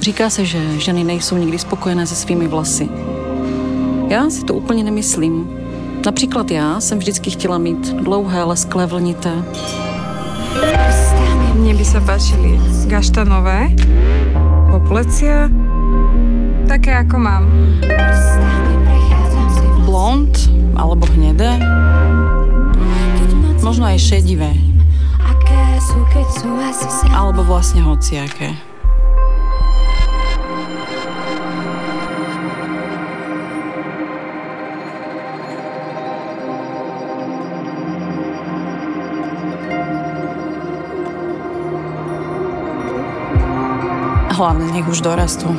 Říká se, že ženy nejsou nikdy spokojené se svými vlasy. Já si to úplně nemyslím. Například já jsem vždycky chtěla mít dlouhé, lesklé, vlnité. Mne by sa páčili gaštanové, poplecia, také ako mám. Blond alebo hnedé. Možno aj šedivé. Alebo vlastne hociaké. Hlavne nech už dorastú.